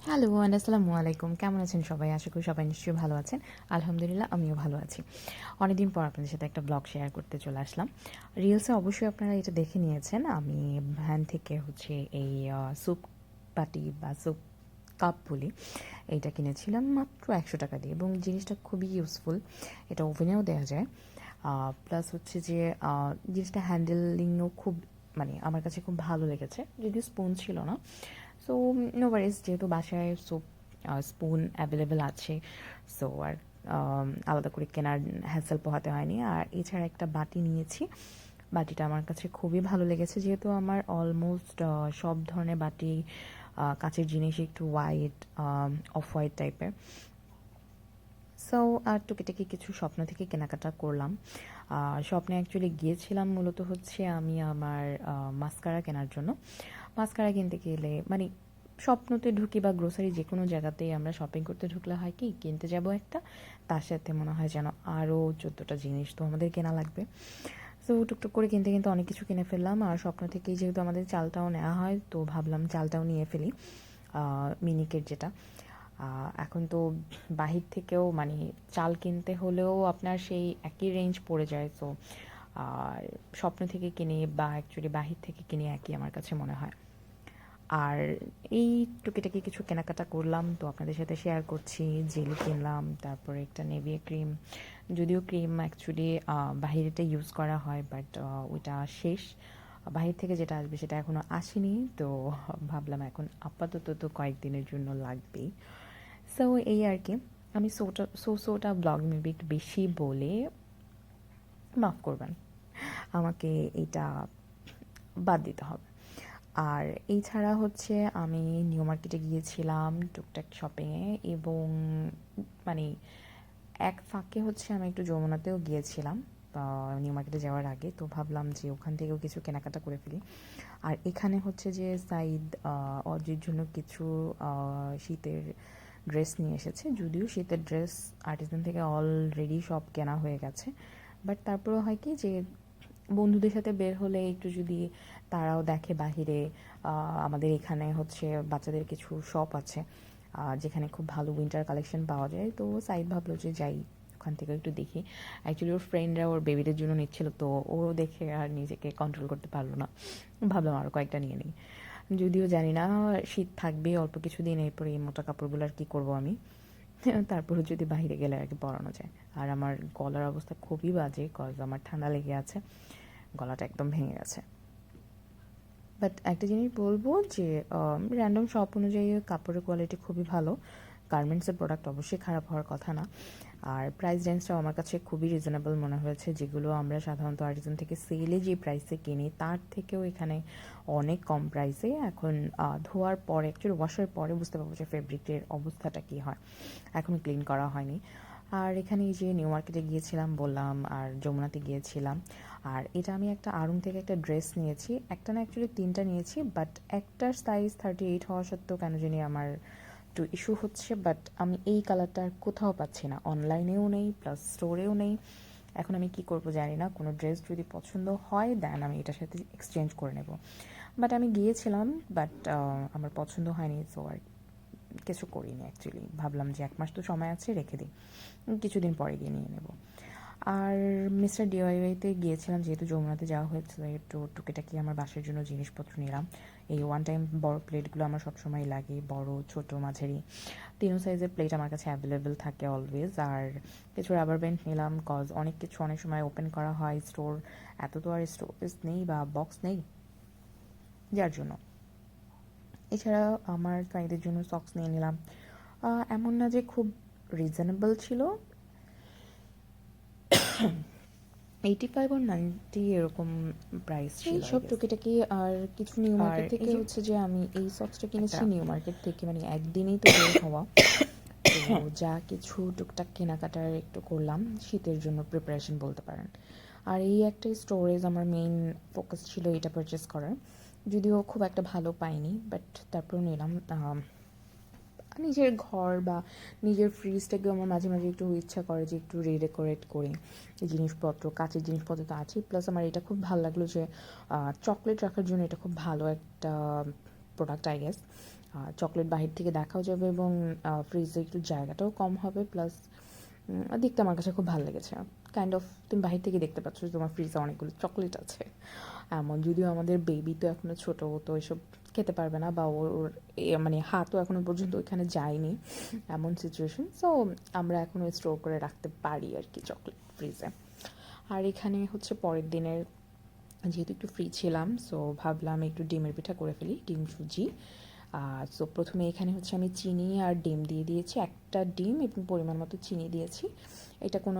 Hello আসসালামু আলাইকুম। কেমন আছেন সবাই? আশা করি সবাই নিশ্চয়ই ভালো আছেন। আলহামদুলিল্লাহ আমিও ভালো আছি। অনেকদিন পর আপনাদের সাথে একটা ব্লগ শেয়ার করতে চলে আসলাম। রিলসে অবশ্যই আপনারা এটা দেখে নিয়েছেন। আমি ভ্যান থেকে হচ্ছে এই স্যুপ বাটি বা স্যুপ কাপ বলি, এইটা কিনেছিলাম মাত্র ৳১০০ দিয়ে এবং জিনিসটা খুবই ইউজফুল। এটা ওভেনেও দেওয়া যায়। প্লাস হচ্ছে যে জিনিসটা হ্যান্ডেলিংও খুব মানে আমার কাছে খুব ভালো লেগেছে। যদিও স্পুন ছিল না। সো নো ওয়ারিস, যেহেতু বাসায় সোপ স্পুন অ্যাভেলেবেল আছে, সো আর আলাদা করে কেনার হ্যাসেল পোহাতে হয়নি। আর এছাড়া একটা বাটি নিয়েছি। বাটিটা আমার কাছে খুবই ভালো লেগেছে, যেহেতু আমার অলমোস্ট সব ধরনের বাটি কাঁচের জিনিস একটু হোয়াইট, অফ হোয়াইট টাইপের। সো আর টুকিটাকি কিছু স্বপ্ন থেকে কেনাকাটা করলাম। স্বপ্নে অ্যাকচুয়ালি গিয়েছিলাম মূলত হচ্ছে আমি আমার মাস্কারা কেনার জন্য। মাস্কারা কিনতে গেলে মানে স্বপ্নতে ঢুকি বা গ্রোসারি যে কোনো জায়গাতেই আমরা শপিং করতে ঢুকলে হয় কি কিনতে যাব একটা, তার সাথে মনে হয় যেন আরও 14টা জিনিস তো আমাদের কেনা লাগবে। সো টুকটুক করে কিনতে কিনতে অনেক কিছু কিনে ফেললাম। আর স্বপ্ন থেকেই যেহেতু আমাদের চালটাও নেওয়া হয়, তো ভাবলাম চালটাও নিয়ে ফেলি, মিনিকেট যেটা। এখন তো বাহির থেকেও মানে চাল কিনতে হলেও আপনার সেই একই রেঞ্জ পড়ে যায়। সো আর স্বপ্ন থেকে কিনি বা অ্যাকচুয়ালি বাহির থেকে কিনি একই আমার কাছে মনে হয়। আর এই টুকিটাকি কিছু কেনাকাটা করলাম, তো আপনাদের সাথে শেয়ার করছি। জেলি কিনলাম, তারপরে একটা নেভিয়া ক্রিম। যদিও ক্রিম অ্যাকচুয়ালি বাহিরেটা ইউজ করা হয়, বাট ওইটা শেষ। বাহির থেকে যেটা আসবে সেটা এখনও আসেনি, তো ভাবলাম এখন আপাতত তো কয়েকদিনের জন্য লাগবেই। সো এই আর কি। আমি সোটা ব্লগ মেবি একটু বেশি বলে মাফ করবেন, আমাকে এটা বাদ দিতে হবে। আর এছাড়া হচ্ছে আমি নিউ মার্কেটে গিয়েছিলাম টুকটাক শপিংয়ে, এবং মানে এক ফাঁকে হচ্ছে আমি একটু যমুনাতেও গিয়েছিলাম নিউ মার্কেটে যাওয়ার আগে। তো ভাবলাম যে ওখান থেকেও কিছু কেনাকাটা করে ফেলি। আর এখানে হচ্ছে যে সাইদ অজির জন্য কিছু শীতের ড্রেস নিয়ে এসেছে। যদিও শীতের ড্রেস আর্টিজান থেকে অলরেডি সব কেনা হয়ে গেছে, বাট তারপরেও হয় কি যে বন্ধুদের সাথে বের হলে একটু যদি তারাও দেখে বাহিরে, আমাদের এখানে হচ্ছে বাচ্চাদের কিছু শপ আছে যেখানে খুব ভালো উইন্টার কালেকশন পাওয়া যায়। তো সাইদ ভাবলো যে যাই ওখান থেকে একটু দেখি। অ্যাকচুয়ালি ওর ফ্রেন্ডরা ওর বেবিদের জন্য নিচ্ছিল, তো ও দেখে আর নিজেকে কন্ট্রোল করতে পারলো না, ভাবলাম আরও কয়েকটা নিয়ে নিই। যদিও জানি না শীত থাকবে অল্প কিছুদিন, এরপরে এই মোটা কাপড়গুলো আর কী করবো আমি। তারপরে যদি বাইরে গেলে আর কি পরানো যায়। আর আমার গলার অবস্থা খুবই বাজে, কজ আমার ঠান্ডা লেগে আছে, গলাটা একদম ভেঙে গেছে। বাট একটা জিনিস বলবো যে র্যান্ডম শপ অনুযায়ী কাপড়ের কোয়ালিটি খুবই ভালো। গার্মেন্টসের প্রোডাক্ট অবশ্যই খারাপ হওয়ার কথা না। আর প্রাইস রেঞ্জটাও আমার কাছে খুবই রিজনেবল মনে হয়েছে। যেগুলো আমরা সাধারণত আর্টিজান থেকে সেলে যে প্রাইসে কিনি তার থেকেও এখানে অনেক কম প্রাইসে। এখন ধোয়ার পরে অ্যাকচুয়ালি ওয়াশের পরে বুঝতে পারবো যে ফেব্রিকের অবস্থাটা কী হয়, এখনও ক্লিন করা হয়নি। আর এখানে এই যে নিউ মার্কেটে গিয়েছিলাম বললাম, আর যমুনাতে গিয়েছিলাম। আর এটা আমি একটা আড়ং থেকে একটা ড্রেস নিয়েছি, একটা না অ্যাকচুয়ালি তিনটা নিয়েছি, বাট একটার সাইজ 38 হওয়া সত্ত্বেও কেন জানি আমার একটু ইস্যু হচ্ছে। বাট আমি এই কালারটা আর কোথাও পাচ্ছি না, অনলাইনেও নেই প্লাস স্টোরেও নেই। এখন আমি কি করব জানি না। কোনো ড্রেস যদি পছন্দ হয় দেন আমি এটার সাথে এক্সচেঞ্জ করে নেব। বাট আমি গিয়েছিলাম, বাট আমার পছন্দ হয়নি, সো আর কিছু করিনি অ্যাকচুয়ালি। ভাবলাম যে 1 মাস তো সময় আছে, রেখে দিই, কিছুদিন পরে গিয়ে নিয়ে নেব। আর মিস্টার ডিওয়াইওয়াইতে গিয়েছিলাম, যেহেতু যমুনাতে যাওয়া হয়েছিল, একটু টুকিটাকি আমার বাসার জন্য জিনিসপত্র নিলাম। এই ওয়ান টাইম বড় প্লেটগুলো আমার সবসময় লাগে, বড় ছোট মাঝারি তিনও সাইজের প্লেট আমার কাছে অ্যাভেলেবেল থাকে অলওয়েজ। আর কিছু রাবার ব্যান্ড নিলাম, কজ অনেক কিছু অনেক সময় ওপেন করা হয়, স্টোর এত তো আর স্টোরেজ নেই বা বক্স নেই, যার জন্য। এছাড়া আমার সাইডের জন্য সক্স নিয়ে নিলাম। এমন না যে খুব রিজনেবল ছিল, 85 or 90 এরকম প্রাইস ছিল সব টুকিটাকি। আর কিছু নিউ মার্কেট থেকে হচ্ছে যে আমি এই সক্সটা কিনেছি নিউ মার্কেট থেকে, মানে একদিনেই তো বের হওয়া। তো যা কিছু টুকটাক কেনাকাটার একটু করলাম, শীতের জন্য প্রিপারেশন বলতে পারেন। আর এই একটা স্টোরেজ আমার মেইন ফোকাস ছিল এটা পারচেস করার, যদিও খুব একটা ভালো পাইনি, বাট তারপরেও নিলাম। নিজের ঘর বা নিজের ফ্রিজটাকেও আমার মাঝে মাঝে একটু ইচ্ছা করে যে একটু রিডেকোরেট করি। এই জিনিসপত্র, কাঁচের জিনিসপত্র তো আছেই, প্লাস আমার এটা খুব ভালো লাগলো যে চকলেট রাখার জন্য এটা খুব ভালো একটা প্রোডাক্ট আই গেস। চকলেট বাহির থেকে দেখাও যাবে এবং ফ্রিজে একটু জায়গাটাও কম হবে, প্লাস দেখতে আমার কাছে খুব ভালো লেগেছে। কাইন্ড অফ তুমি বাহির থেকে দেখতে পাচ্ছ যে তোমার ফ্রিজে অনেকগুলো চকলেট আছে এমন। যদিও আমাদের বেবি তো এখনও ছোটো, তো এসব খেতে পারবে না, বা ওর মানে হাতও এখনও পর্যন্ত ওইখানে যায়নি এমন সিচুয়েশন। সো আমরা এখনও স্টোর করে রাখতে পারি আর কি চকলেট ফ্রিজে। আর এখানে হচ্ছে পরের দিনের, যেহেতু একটু ফ্রি ছিলাম, সো ভাবলাম একটু ডিমের পিঠা করে ফেলি, ডিম সুজি। সো প্রথমে এখানে হচ্ছে আমি চিনি আর ডিম দিয়ে দিয়েছি, একটা ডিম এবং পরিমাণ মতো চিনি দিয়েছি। এটা কোনো